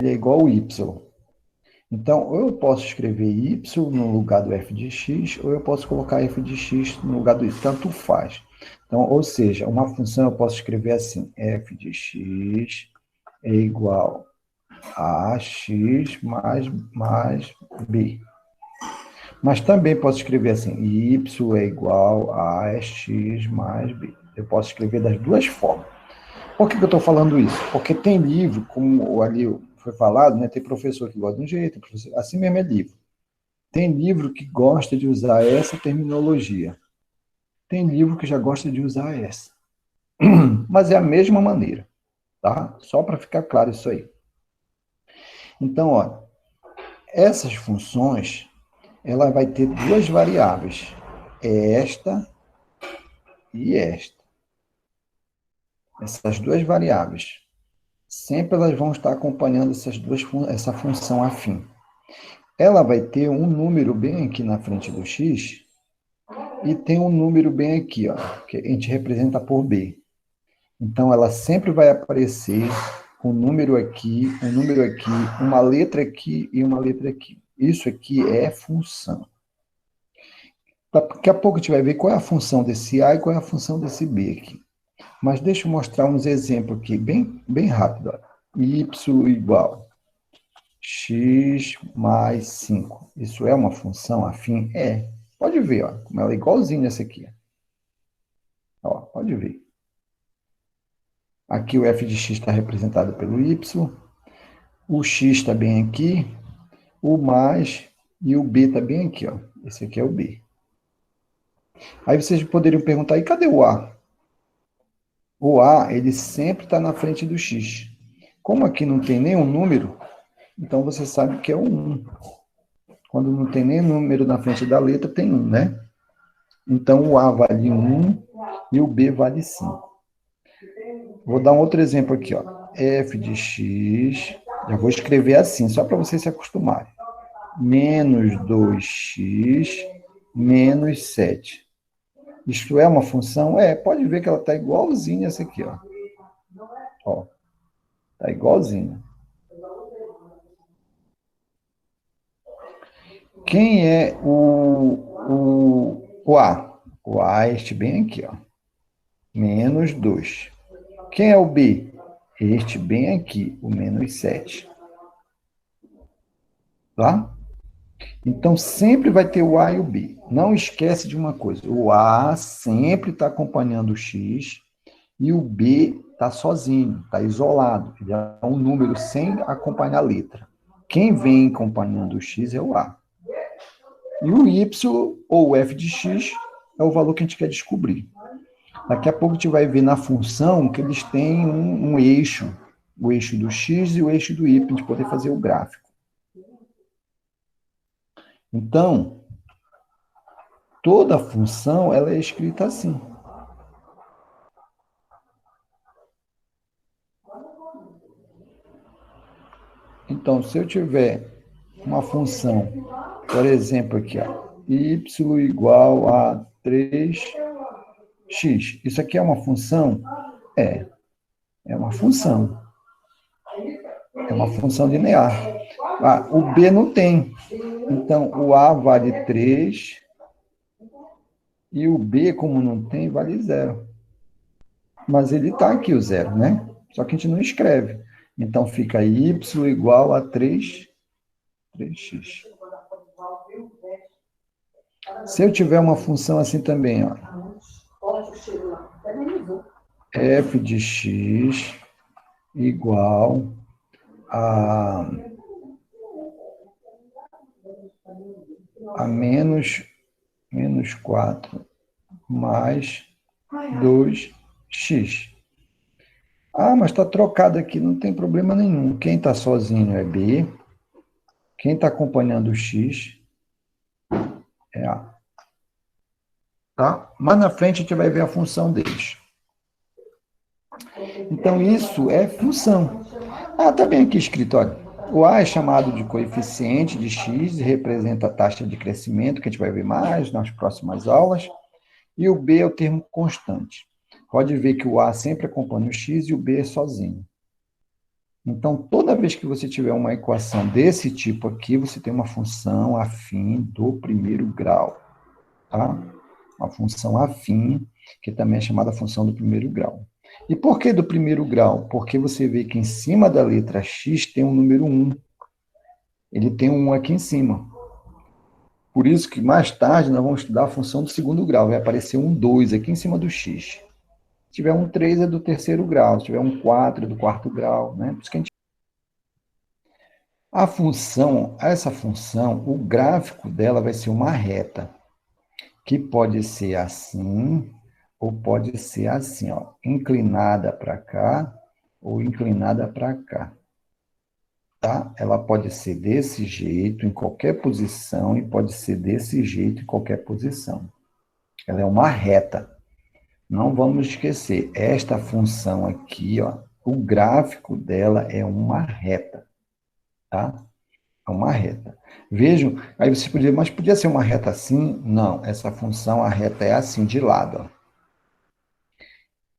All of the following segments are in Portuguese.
é igual ao y. Então, ou eu posso escrever y no lugar do f de x, ou eu posso colocar f de x no lugar do y. Tanto faz. Então, ou seja, uma função eu posso escrever assim, f de x é igual a x mais b. Mas também posso escrever assim, y é igual a x mais b. Eu posso escrever das duas formas. Por que eu estou falando isso? Porque tem livro, como ali foi falado, né? Tem professor que gosta de um jeito, professor, assim mesmo é livro. Tem livro que gosta de usar essa terminologia. Tem livro que já gosta de usar essa. Mas é a mesma maneira, tá? Só para ficar claro isso aí. Então, ó, essas funções, ela vai ter duas variáveis, esta e esta. Essas duas variáveis. Sempre elas vão estar acompanhando essa função afim. Ela vai ter um número bem aqui na frente do x e tem um número bem aqui, ó, que a gente representa por b. Então, ela sempre vai aparecer um número aqui, uma letra aqui e uma letra aqui. Isso aqui é função. Daqui a pouco a gente vai ver qual é a função desse A e qual é a função desse B aqui. Mas deixa eu mostrar uns exemplos aqui, bem rápido. Ó. Y igual x mais 5. Isso é uma função afim? É. Pode ver, ó, como ela é igualzinha essa aqui. Ó, pode ver. Aqui o f de x está representado pelo y, o x está bem aqui, o mais e o b está bem aqui. Ó. Esse aqui é o b. Aí vocês poderiam perguntar, e cadê o a? O a, ele sempre está na frente do x. Como aqui não tem nenhum número, então você sabe que é o 1. Quando não tem nem número na frente da letra, tem 1, né? Então o a vale 1 e o b vale 5. Vou dar um outro exemplo aqui, ó. F de x, já vou escrever assim, só para vocês se acostumarem. Menos 2x menos 7. Isto é uma função? É, pode ver que ela está igualzinha essa aqui, ó. Ó, está igualzinha. Quem é o A? O A é este bem aqui, ó. Menos 2. Quem é o B? Este bem aqui, o menos 7. Tá? Então, sempre vai ter o A e o B. Não esquece de uma coisa. O A sempre está acompanhando o X e o B está sozinho, está isolado. Ele é um número sem acompanhar a letra. Quem vem acompanhando o X é o A. E o Y, ou o F de X, é o valor que a gente quer descobrir. Daqui a pouco a gente vai ver na função que eles têm um eixo, o eixo do X e o eixo do Y, para a gente poder fazer o gráfico. Então, toda função ela é escrita assim. Então, se eu tiver uma função, por exemplo, aqui, ó, y igual a 3x. Isso aqui é uma função? É uma função. É uma função linear. Ah, o B não tem. Então, o A vale 3 e o B, como não tem, vale 0. Mas ele está aqui, o 0, né? Só que a gente não escreve. Então, fica y igual a 3x. Se eu tiver uma função assim também, ó, f de x igual a menos 4 mais 2x. Ah, mas está trocado aqui, não tem problema nenhum. Quem está sozinho é B, quem está acompanhando o x é A. Tá? Mais na frente a gente vai ver a função deles. Então, isso é função. Ah, está bem aqui escrito, olha. O A é chamado de coeficiente de x e representa a taxa de crescimento, que a gente vai ver mais nas próximas aulas. E o B é o termo constante. Pode ver que o A sempre acompanha o x e o B é sozinho. Então, toda vez que você tiver uma equação desse tipo aqui, você tem uma função afim do primeiro grau, tá? Uma função afim, que também é chamada função do primeiro grau. E por que do primeiro grau? Porque você vê que em cima da letra x tem um número 1. Ele tem um 1 aqui em cima. Por isso que mais tarde nós vamos estudar a função do segundo grau. Vai aparecer um 2 aqui em cima do x. Se tiver um 3 é do terceiro grau. Se tiver um 4 é do quarto grau. Né? Por isso que a gente... essa função, o gráfico dela vai ser uma reta, que pode ser assim, ou pode ser assim, ó, inclinada para cá, ou inclinada para cá. Tá? Ela pode ser desse jeito, em qualquer posição, e pode ser desse jeito, em qualquer posição. Ela é uma reta. Não vamos esquecer, esta função aqui, ó, o gráfico dela é uma reta, tá? É uma reta. Vejam, aí você podia, mas podia ser uma reta assim? Não, essa função, a reta é assim, de lado, ó.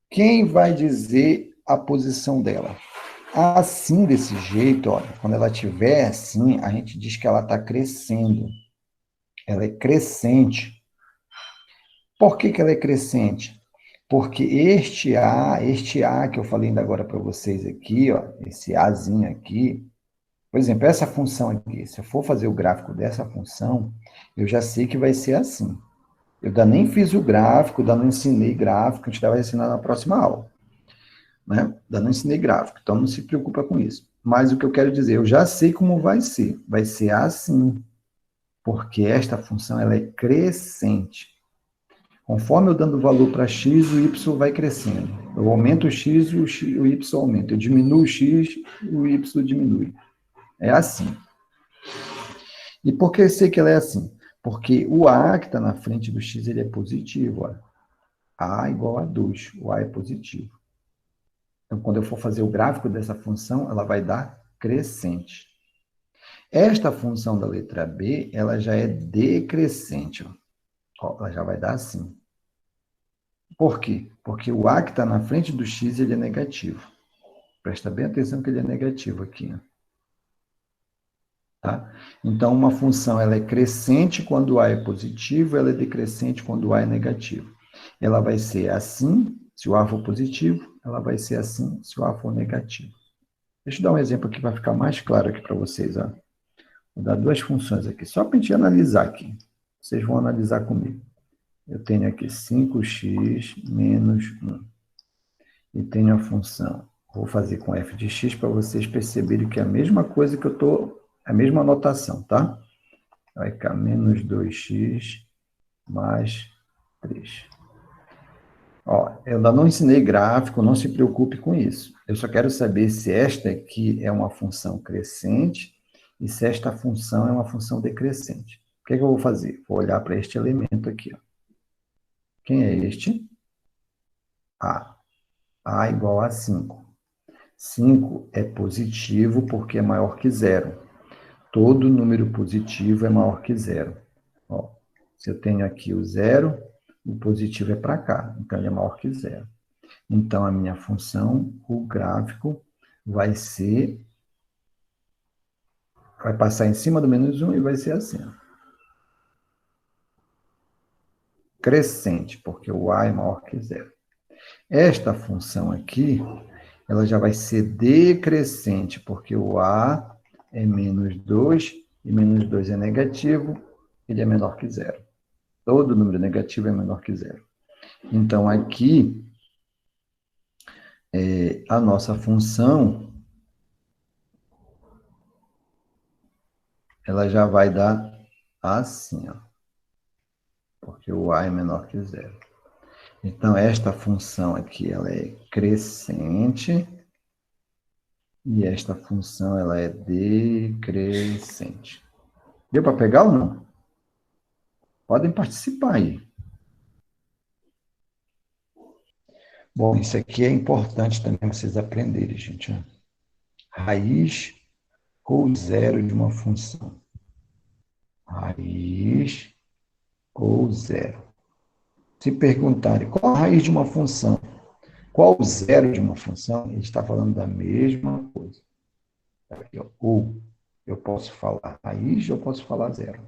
Quem vai dizer a posição dela? Assim, desse jeito, ó, quando ela estiver assim, a gente diz que ela está crescendo. Ela é crescente. Por que que ela é crescente? Porque este A que eu falei ainda agora para vocês aqui, ó, esse Azinho aqui, por exemplo, essa função aqui, se eu for fazer o gráfico dessa função, eu já sei que vai ser assim. Eu ainda nem fiz o gráfico, ainda não ensinei gráfico, a gente vai ensinar na próxima aula. Né? Ainda não ensinei gráfico, então não se preocupa com isso. Mas o que eu quero dizer, eu já sei como vai ser. Vai ser assim, porque esta função ela é crescente. Conforme eu dando valor para x, o y vai crescendo. Eu aumento o x, o y aumenta. Eu diminuo o x, o y diminui. É assim. E por que eu sei que ela é assim? Porque o a que está na frente do x ele é positivo. Ó. A igual a 2. O a é positivo. Então, quando eu for fazer o gráfico dessa função, ela vai dar crescente. Esta função da letra B, ela já é decrescente. Ó, ela já vai dar assim. Por quê? Porque o A que está na frente do X, ele é negativo. Presta bem atenção que ele é negativo aqui. Ó. Tá? Então, uma função ela é crescente quando o A é positivo, ela é decrescente quando o A é negativo. Ela vai ser assim, se o A for positivo, ela vai ser assim, se o A for negativo. Deixa eu dar um exemplo aqui para ficar mais claro aqui para vocês. Ó. Vou dar duas funções aqui, só para a gente analisar aqui. Vocês vão analisar comigo. Eu tenho aqui 5x menos 1. E tenho a função. Vou fazer com f de x para vocês perceberem que é a mesma coisa que eu estou... a mesma notação, tá? Vai ficar menos 2x mais 3. Ó, eu ainda não ensinei gráfico, não se preocupe com isso. Eu só quero saber se esta aqui é uma função crescente e se esta função é uma função decrescente. O que é que eu vou fazer? Vou olhar para este elemento aqui. Ó. Quem é este? A. A igual a 5. 5 é positivo porque é maior que zero. Todo número positivo é maior que zero. Ó, se eu tenho aqui o zero, o positivo é para cá, então ele é maior que zero. Então, a minha função, o gráfico, vai passar em cima do menos 1 e vai ser assim. Ó. Crescente, porque o A é maior que zero. Esta função aqui, ela já vai ser decrescente, porque o A é menos 2, e menos 2 é negativo, ele é menor que zero. Todo número negativo é menor que zero. Então, aqui, a nossa função, ela já vai dar assim, ó, porque o A é menor que zero. Então, esta função aqui, ela é crescente, e esta função, ela é decrescente. Deu para pegar ou não? Podem participar aí. Bom, isso aqui é importante também vocês aprenderem, gente. Ó. Raiz ou zero de uma função. Raiz ou zero. Se perguntarem qual a raiz de uma função, qual o zero de uma função, a gente está falando da mesma coisa. Aqui, ó, ou eu posso falar raiz ou eu posso falar zero.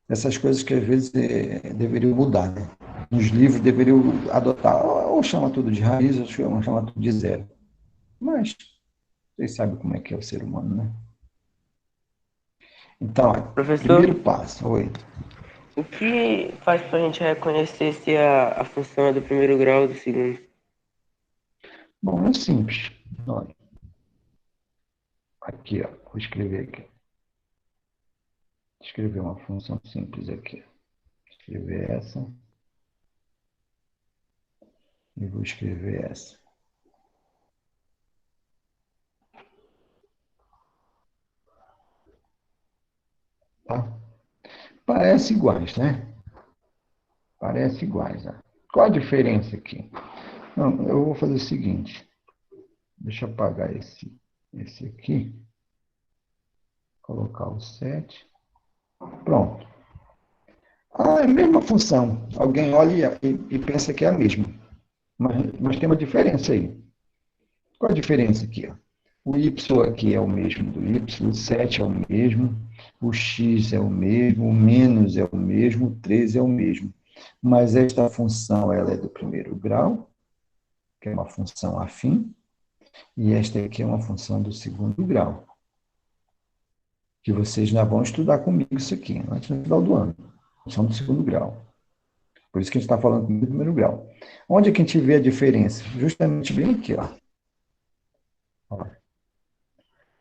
Essas coisas que às vezes deveriam mudar, né? Nos livros deveriam adotar, ou chama tudo de raiz, ou chama tudo de zero. Mas vocês sabem como é que é o ser humano, né? Então, Professor, primeiro passo, oi. o que faz para a gente reconhecer se a função é do primeiro grau ou do segundo? Bom, é simples. Olha, aqui, ó, vou escrever aqui. Escrever uma função simples aqui. Escrever essa e vou escrever essa. Tá? Parece iguais, né? Parece iguais. Né? Qual a diferença aqui? Não, eu vou fazer o seguinte. Deixa eu apagar esse aqui. Colocar o 7. Pronto. Ah, é a mesma função. Alguém olha e pensa que é a mesma. Mas tem uma diferença aí. Qual a diferença aqui? Ó? O y aqui é o mesmo do y, o 7 é o mesmo, o x é o mesmo, o menos é o mesmo, o 3 é o mesmo. Mas esta função ela é do primeiro grau, que é uma função afim, e esta aqui é uma função do segundo grau, que vocês já vão estudar comigo isso aqui, antes do final do ano. Função do segundo grau. Por isso que a gente está falando do primeiro grau. Onde é que a gente vê a diferença? Justamente bem aqui, ó.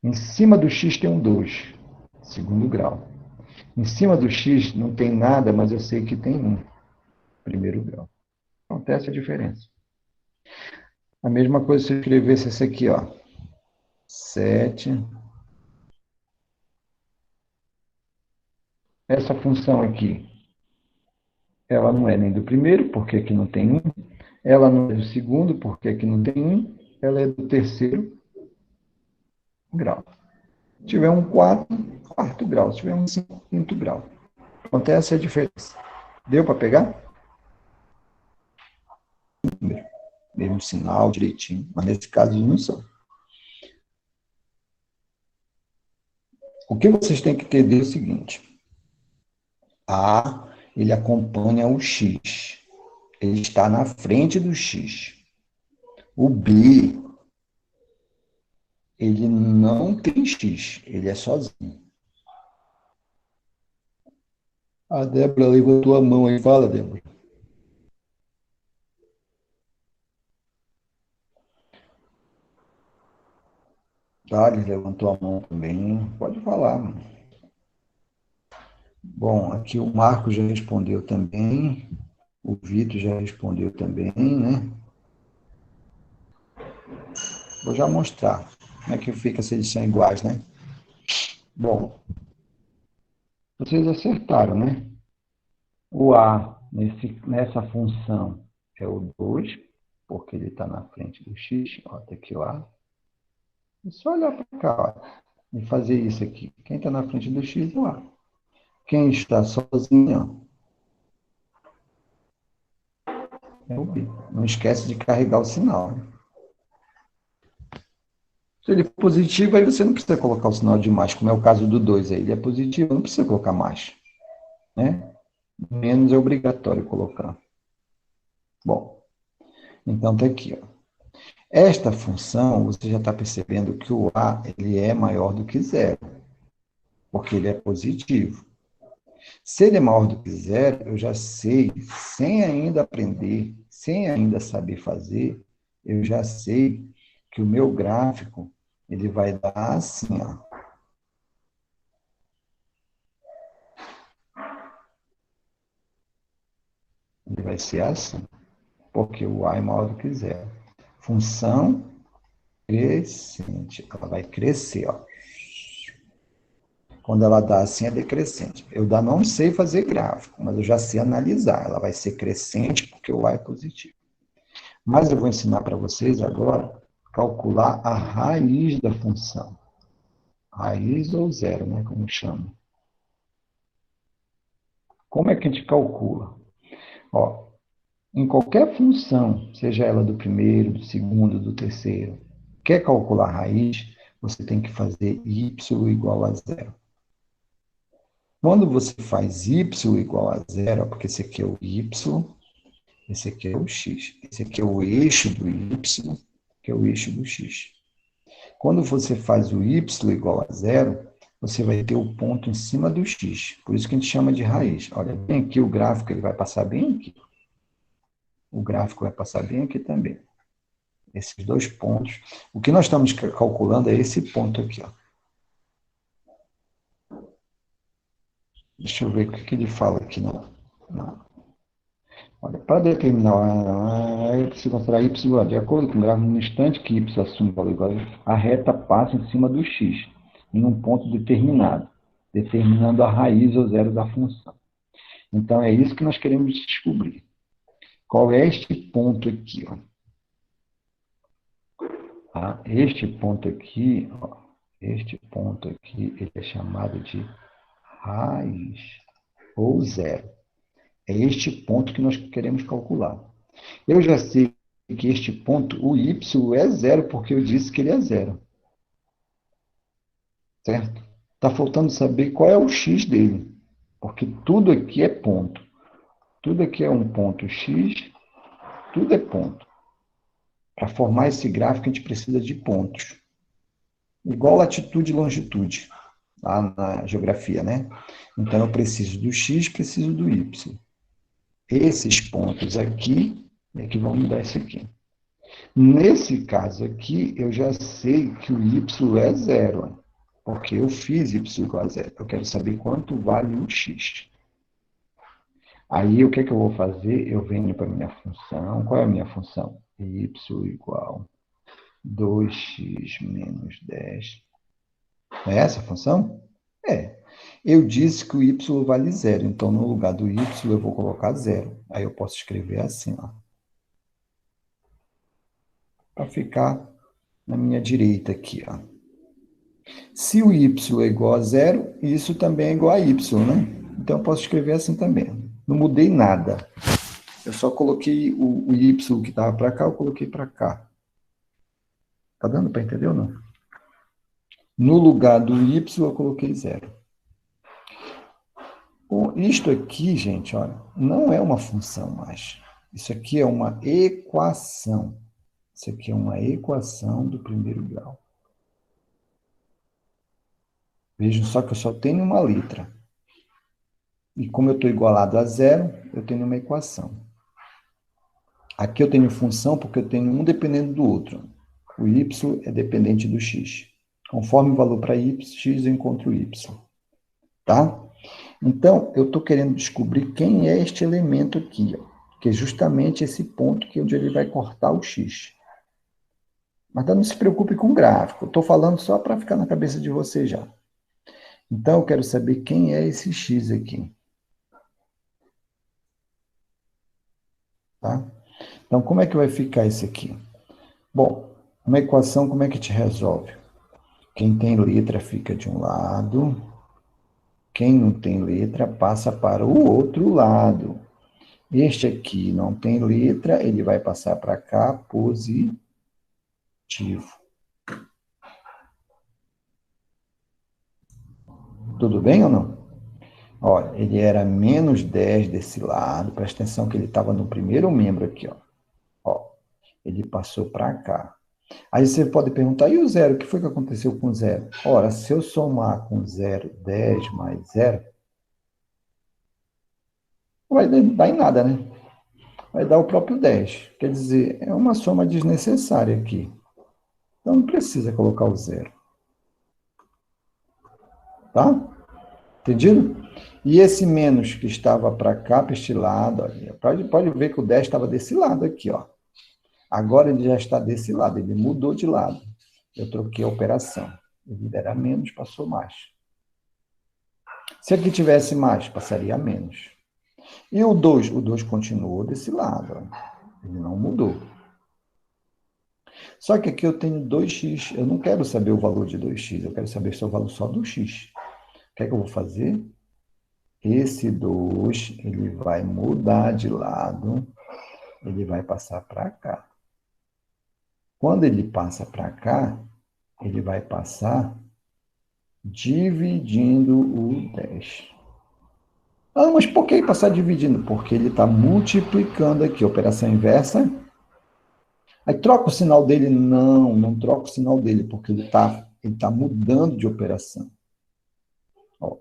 Em cima do x tem um 2, segundo grau. Em cima do x não tem nada, mas eu sei que tem um, primeiro grau. Acontece a diferença. A mesma coisa se eu escrevesse esse aqui, ó. 7. Essa função aqui, ela não é nem do primeiro, porque aqui não tem um. Ela não é do segundo, porque aqui não tem um. Ela é do terceiro grau. Se tiver um 4, quarto grau. Se tiver um 5, quinto grau. Acontece a diferença. Deu para pegar? Mesmo sinal, direitinho. Mas nesse caso não são. O que vocês têm que entender é o seguinte. A, ele acompanha o X. Ele está na frente do X. O B, ele não tem X. Ele é sozinho. A Débora levantou a mão aí. Fala, Débora. Thales levantou a mão também. Pode falar, mano. Bom, aqui o Marco já respondeu também. O Vitor já respondeu também, né? Vou já mostrar como é que fica se eles são iguais, né? Bom, vocês acertaram, né? O A nessa função é o 2, porque ele está na frente do x. Ó, tá aqui o A. É só olhar para cá ó, e fazer isso aqui. Quem está na frente do x é o A. Quem está sozinho é o B. Não esquece de carregar o sinal. Né? Se ele for positivo, aí você não precisa colocar o sinal de mais, como é o caso do 2 aí. Ele é positivo, não precisa colocar mais. Né? Menos é obrigatório colocar. Bom, então está aqui. Ó. Esta função, você já está percebendo que o A ele é maior do que zero, porque ele é positivo. Se ele é maior do que zero, eu já sei, sem ainda aprender, sem ainda saber fazer, eu já sei que o meu gráfico ele vai dar assim, ó. Ele vai ser assim, porque o A é maior do que zero. Função crescente, ela vai crescer, ó. Quando ela dá assim, é decrescente. Eu ainda não sei fazer gráfico, mas eu já sei analisar. Ela vai ser crescente porque o A é positivo. Mas eu vou ensinar para vocês agora calcular a raiz da função. Raiz ou zero, né? Como chama. Como é que a gente calcula? Ó, em qualquer função, seja ela do primeiro, do segundo, do terceiro, Quer calcular a raiz? Você tem que fazer y igual a zero. Quando você faz y igual a zero, porque esse aqui é o y, esse aqui é o x. Esse aqui é o eixo do y, que é o eixo do x. Quando você faz o y igual a zero, você vai ter o ponto em cima do x. Por isso que a gente chama de raiz. Olha, bem aqui o gráfico, ele vai passar bem aqui. O gráfico vai passar bem aqui também. Esses dois pontos. O que nós estamos calculando é esse ponto aqui, ó. Deixa eu ver o que ele fala aqui. Não. Olha, para determinar, é preciso considerar y de acordo com o gráfico, no instante que y assume o valor igual, a reta passa em cima do x, em um ponto determinado, determinando a raiz ou zero da função. Então, é isso que nós queremos descobrir. Qual é este ponto aqui? Ó? Tá? Este ponto aqui, ele é chamado de raiz ou zero. É este ponto que nós queremos calcular. Eu já sei que este ponto, o y é zero, porque eu disse que ele é zero. Certo? Está faltando saber qual é o x dele. Porque tudo aqui é ponto. Tudo aqui é um ponto x, tudo é ponto. Para formar esse gráfico, a gente precisa de pontos. Igual latitude e longitude, lá na geografia, né? Então, eu preciso do x, preciso do y. Esses pontos aqui é que vão me dar isso aqui. Nesse caso aqui, eu já sei que o y é zero, porque eu fiz y igual a zero. Eu quero saber quanto vale o x. Aí, o que é que eu vou fazer? Eu venho para a minha função. Qual é a minha função? Y igual 2x menos 10. Não é essa a função? É. Eu disse que o y vale zero, então no lugar do y eu vou colocar zero. Aí eu posso escrever assim, ó. Para ficar na minha direita aqui, ó. Se o y é igual a zero, isso também é igual a y, né? Então eu posso escrever assim também. Não mudei nada. Eu só coloquei o y que estava para cá, eu coloquei para cá. Tá dando para entender ou não? No lugar do y, eu coloquei zero. Isto aqui, gente, olha, não é uma função mais. Isso aqui é uma equação. Isso aqui é uma equação do primeiro grau. Vejam só que eu só tenho uma letra. E como eu estou igualado a zero, eu tenho uma equação. Aqui eu tenho função porque eu tenho um dependendo do outro. O y é dependente do x. Conforme o valor para x, eu encontro y. Tá? Então, eu estou querendo descobrir quem é este elemento aqui, ó, que é justamente esse ponto que onde ele vai cortar o x. Mas não se preocupe com o gráfico. Estou falando só para ficar na cabeça de você já. Então, eu quero saber quem é esse x aqui. Tá? Então, como é que vai ficar isso aqui? Bom, uma equação, como é que te resolve? Quem tem letra fica de um lado, quem não tem letra passa para o outro lado. Este aqui não tem letra, ele vai passar para cá, positivo. Tudo bem ou não? Olha, ele era menos 10 desse lado, presta atenção que ele estava no primeiro membro aqui, ó. Ó, ele passou para cá. Aí você pode perguntar, e o zero? O que foi que aconteceu com o zero? Ora, se eu somar com 0, 10 mais 0, não vai dar em nada, né? Vai dar o próprio 10. Quer dizer, é uma soma desnecessária aqui. Então, não precisa colocar o zero. Tá? Entendido? E esse menos que estava para cá, para este lado, pode ver que o 10 estava desse lado aqui, ó. Agora ele já está desse lado, ele mudou de lado. Eu troquei a operação. Ele era menos, passou mais. Se aqui tivesse mais, passaria a menos. E o 2? O 2 continuou desse lado, ó. Ele não mudou. Só que aqui eu tenho 2x. Eu não quero saber o valor de 2x, eu quero saber o valor só do x. O que é que eu vou fazer? Esse 2, ele vai mudar de lado, ele vai passar para cá. Quando ele passa para cá, ele vai passar dividindo o 10. Ah, mas por que passar dividindo? Porque ele está multiplicando aqui, operação inversa. Aí troca o sinal dele? Não, não troca o sinal dele, porque ele tá mudando de operação. Ó,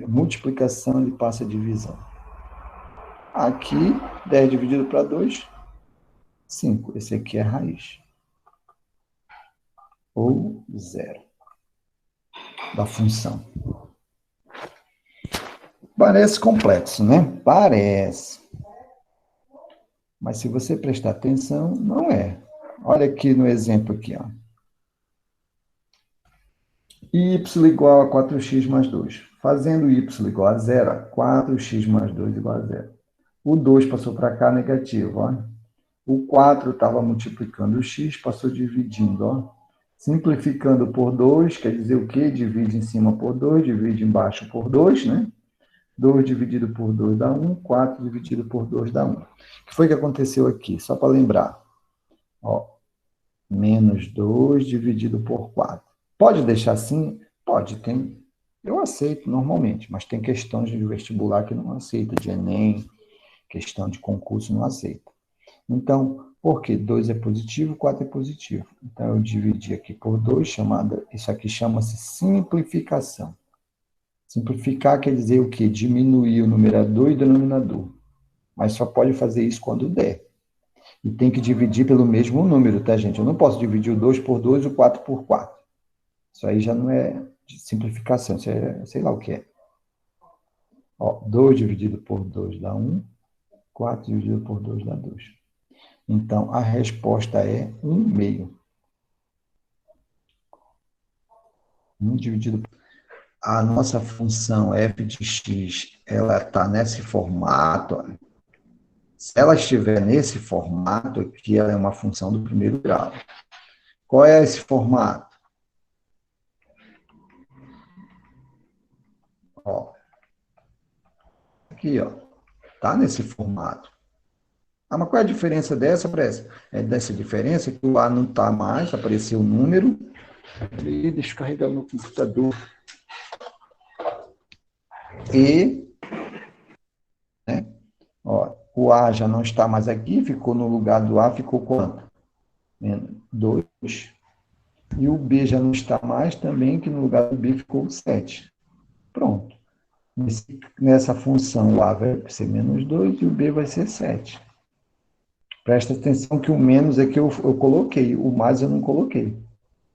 multiplicação, ele passa a divisão. Aqui, 10 dividido para 2, 5. Esse aqui é a raiz. Ou zero da função. Parece complexo, né? Parece. Mas se você prestar atenção, não é. Olha aqui no exemplo aqui, ó. Y igual a 4x mais 2. Fazendo y igual a zero, 4x mais 2 igual a zero. O 2 passou para cá negativo, ó. O 4 estava multiplicando o x, passou dividindo, ó. Simplificando por 2, quer dizer o quê? Divide em cima por 2, divide embaixo por 2, né? 2 dividido por 2 dá 1, 4 dividido por 2 dá 1. O que foi que aconteceu aqui? Só para lembrar. Ó, menos 2 dividido por 4. Pode deixar assim? Pode, tem. Eu aceito normalmente, mas tem questões de vestibular que não aceita, de Enem, questão de concurso não aceita. Então, por quê? 2 é positivo, 4 é positivo. Então, eu dividi aqui por 2, isso aqui chama-se simplificação. Simplificar quer dizer o quê? Diminuir o numerador e o denominador. Mas só pode fazer isso quando der. E tem que dividir pelo mesmo número, tá, gente? Eu não posso dividir o 2 por 2 e o 4 por 4. Isso aí já não é de simplificação, isso é, sei lá o que é. Ó, 2 dividido por 2 dá 1, 4 dividido por 2 dá 2. Então, a resposta é 1 meio. 1 dividido por... A nossa função f de x, ela está nesse formato. Se ela estiver nesse formato aqui, ela é uma função do primeiro grau. Qual é esse formato? Ó, aqui, ó. Está nesse formato. Ah, mas qual é a diferença dessa para essa? É dessa diferença que o A não está mais, apareceu o número. Deixa eu carregar no computador. E, né? Ó, o A já não está mais aqui, ficou no lugar do A, ficou quanto? 2. E o B já não está mais também, que no lugar do B ficou 7. Pronto. Nessa função, o A vai ser menos 2 e o B vai ser 7. Presta atenção que o menos é que eu coloquei, o mais eu não coloquei.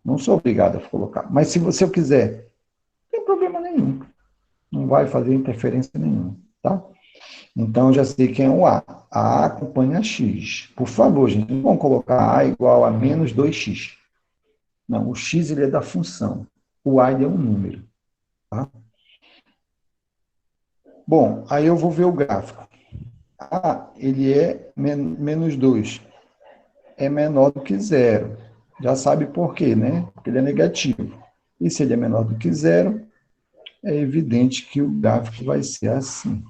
Não sou obrigado a colocar. Mas se você quiser, não tem problema nenhum. Não vai fazer interferência nenhuma, tá? Então, eu já sei quem é o A. A acompanha X. Por favor, gente, não vamos colocar A igual a menos 2x. Não, o X ele é da função. O A ele é um número. Tá? Bom, aí eu vou ver o gráfico. A, ele é menos 2. É menor do que zero. Já sabe por quê, né? Porque ele é negativo. E se ele é menor do que zero, é evidente que o gráfico vai ser assim.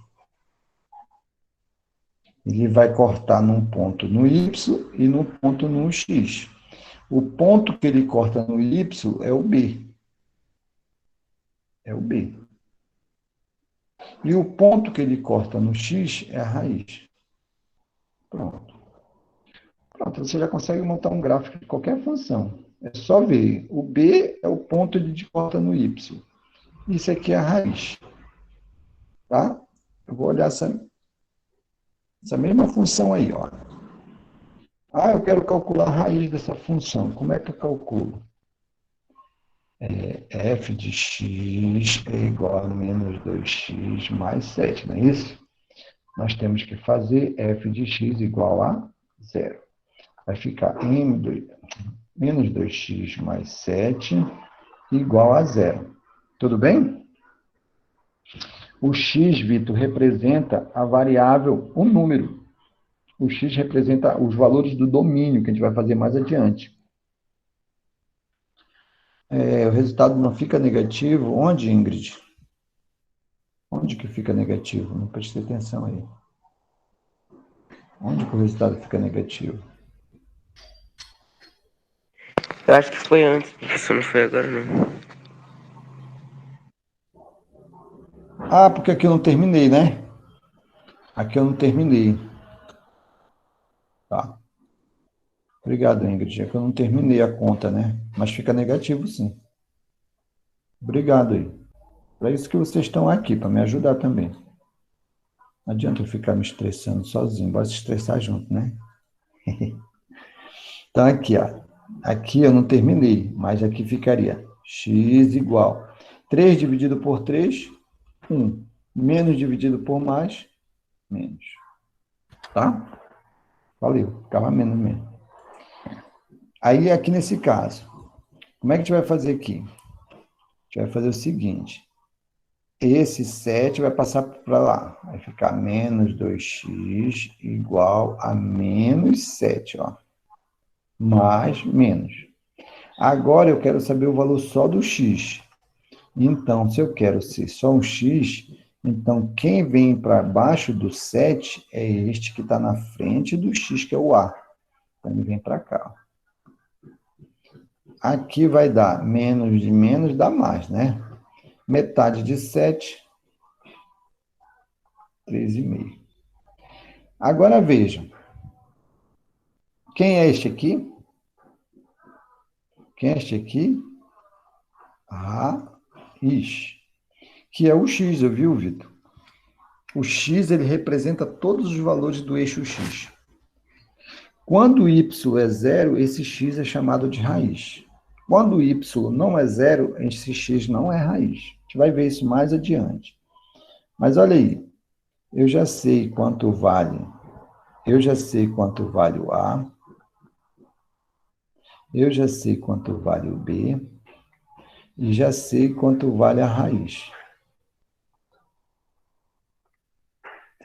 Ele vai cortar num ponto no Y e num ponto no X. O ponto que ele corta no Y é o B. É o B. E o ponto que ele corta no X é a raiz. Pronto. Pronto, você já consegue montar um gráfico de qualquer função. É só ver. O B é o ponto de corta no Y. Isso aqui é a raiz. Tá? Eu vou olhar essa mesma função aí. Ó. Ah, eu quero calcular a raiz dessa função. Como é que eu calculo? F de x é igual a menos 2x mais 7, não é isso? Nós temos que fazer f de x igual a zero. Vai ficar menos 2x mais 7 igual a zero. Tudo bem? O x, Vitor, representa a variável, o número. O x representa os valores do domínio, que a gente vai fazer mais adiante. O resultado não fica negativo. Onde, Ingrid? Onde que fica negativo? Não prestei atenção aí. Onde que o resultado fica negativo? Eu acho que foi antes, professor, não foi agora não. Ah, porque aqui eu não terminei, né? Aqui eu não terminei. Tá. Obrigado, Ingrid. É que eu não terminei a conta, né? Mas fica negativo, sim. Obrigado aí. Para isso que vocês estão aqui, para me ajudar também. Não adianta eu ficar me estressando sozinho, bora se estressar junto, né? Então, aqui, ó. Aqui eu não terminei, mas aqui ficaria x igual 3 dividido por 3, 1. Menos dividido por mais, menos. Tá? Valeu, ficava menos mesmo. Aí, aqui nesse caso, como é que a gente vai fazer aqui? A gente vai fazer o seguinte. Esse 7 vai passar para lá. Vai ficar menos 2x igual a menos 7, ó. Mais, menos. Agora eu quero saber o valor só do x. Então, se eu quero ser só um x, então quem vem para baixo do 7 é este que está na frente do x, que é o a. Então, ele vem para cá. Aqui vai dar menos de menos, dá mais, né? Metade de 7, 3,5. Agora vejam. Quem é este aqui? Quem é este aqui? Raiz. Que é o x, viu, Vitor? O x ele representa todos os valores do eixo x. Quando y é zero, esse x é chamado de raiz. Quando y não é zero, esse x não é raiz. A gente vai ver isso mais adiante. Mas olha aí, eu já sei quanto vale. Eu já sei quanto vale o a. Eu já sei quanto vale o b. E já sei quanto vale a raiz.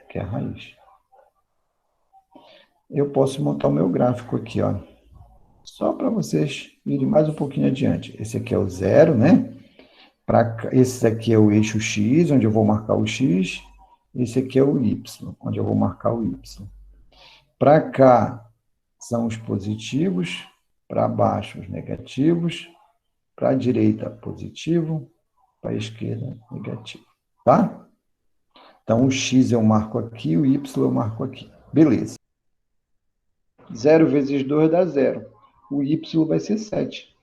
Que é a raiz. Eu posso montar o meu gráfico aqui, ó. Só para vocês irem mais um pouquinho adiante. Esse aqui é o zero, né? Esse aqui é o eixo x, onde eu vou marcar o x. Esse aqui é o y, onde eu vou marcar o y. Para cá são os positivos, para baixo os negativos, para a direita positivo, para a esquerda negativo. Tá? Então, o x eu marco aqui, o y eu marco aqui. Beleza. 0 vezes 2 dá 0. O y vai ser 7.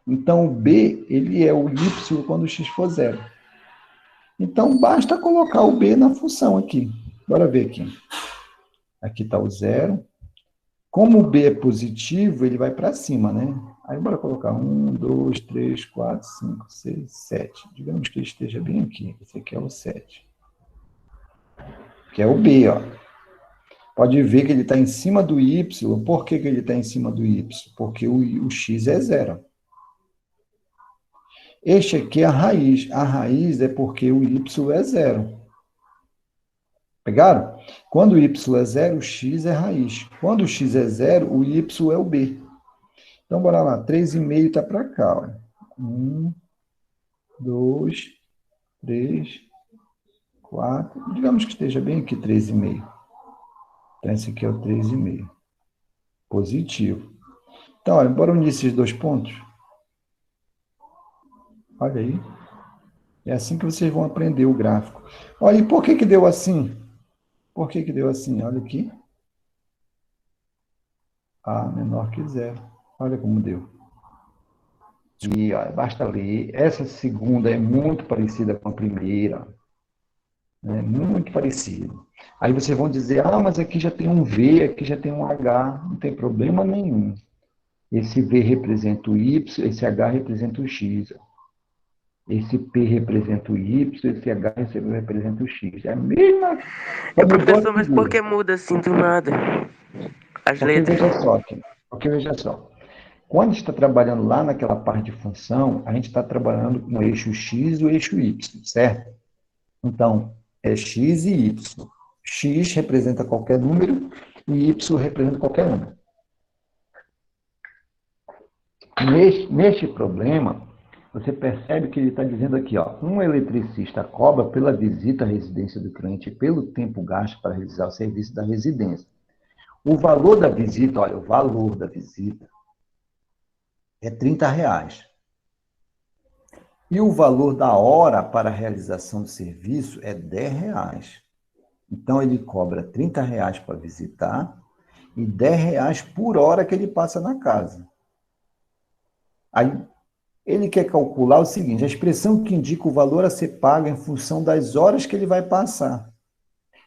Então, o b ele é o y quando o x for 0. Então, basta colocar o b na função aqui. Bora ver aqui. Aqui está o 0. Como o b é positivo, ele vai para cima, né? Aí, bora colocar 1, 2, 3, 4, 5, 6, 7. Digamos que ele esteja bem aqui. Esse aqui é o 7. Que é o b, ó. Pode ver que ele está em cima do y. Por que ele está em cima do y? Porque o x é 0. Este aqui é a raiz. A raiz é porque o y é 0. Pegaram? Quando o y é 0, o x é raiz. Quando o x é 0, o y é o b. Então, bora lá. 3,5 está para cá. Ó. 1, 2, 3, 4. Digamos que esteja bem aqui 3,5. Então, esse aqui é o 3,5. Positivo. Então, olha, bora unir esses dois pontos. Olha aí. É assim que vocês vão aprender o gráfico. Olha, e por que que deu assim? Por que que deu assim? Olha aqui. A menor que 0. Olha como deu. E ó, basta ler. Essa segunda é muito parecida com a primeira. Né? Muito parecido. Aí vocês vão dizer, ah, mas aqui já tem um V, aqui já tem um H. Não tem problema nenhum. Esse V representa o Y, esse H representa o X. Esse P representa o Y, esse H representa o X. É a mesma... Professor, mas por que muda assim do nada as Porque letras? veja só, aqui. Porque veja só. Quando a gente está trabalhando lá naquela parte de função, a gente está trabalhando com o eixo x e o eixo y, certo? Então, é x e y. X representa qualquer número e y representa qualquer número. Neste problema, você percebe que ele está dizendo aqui, ó, um eletricista cobra pela visita à residência do cliente e pelo tempo gasto para realizar o serviço da residência. O valor da visita, olha, o valor da visita é R$ 30. E o valor da hora para a realização do serviço é R$ 10. Então, ele cobra R$ 30 para visitar e R$ 10 por hora que ele passa na casa. Aí, ele quer calcular o seguinte, a expressão que indica o valor a ser pago em função das horas que ele vai passar.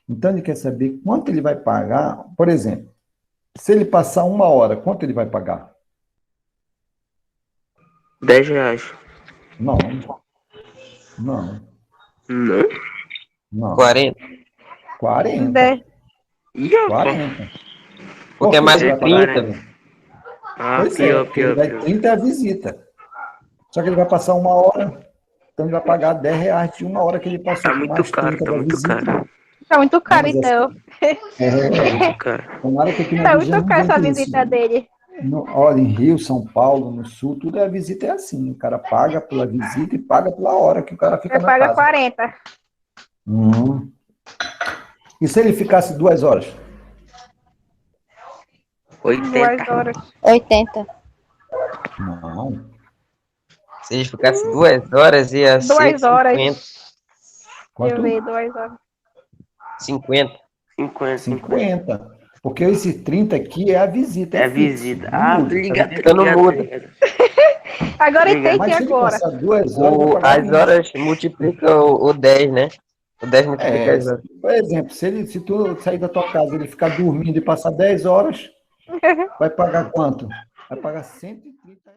Então, ele quer saber quanto ele vai pagar. Por exemplo, se ele passar 1 hora, quanto ele vai pagar? R$ 10. Não, não, Não? não. 40. 40. 10. Ih, rapaz. 40. Porque é mais ele de vai pagar 30. 40? Ah, Pois é, pior, porque ele pior, vai pior. 30 é a visita. Só que ele vai passar 1 hora, então ele vai pagar R$ 10 de 1 hora que ele passou, Tá com muito mais caro, 30 tá da muito visita. caro. Tá muito caro, Mas então. Tá muito caro. tomara que aqui na Tá região muito não caro essa venha isso. visita dele. Olha, em Rio, São Paulo, no Sul, tudo a visita é assim. O cara paga pela visita e paga pela hora que o cara fica Você na paga casa. 40. E se ele ficasse 2 horas? 80. 2 horas. 80. Não. Se ele ficasse 2 horas, ia ser 2 horas. 50. Deixa Quanto? eu ver, 2 horas. 50. 50. 50. Porque esse 30 aqui é a visita. É fixo, visita. não Ah, muda. tô ligado, visita não ligado, muda. ligado. Agora Obrigado. Mas entendi se ele agora. passar 2 horas, vai pagar As 20. horas multiplica o 10, né? O 10 multiplica as horas. Por exemplo, se tu sair da tua casa e ele ficar dormindo e passar 10 horas, vai pagar quanto? Vai pagar 130.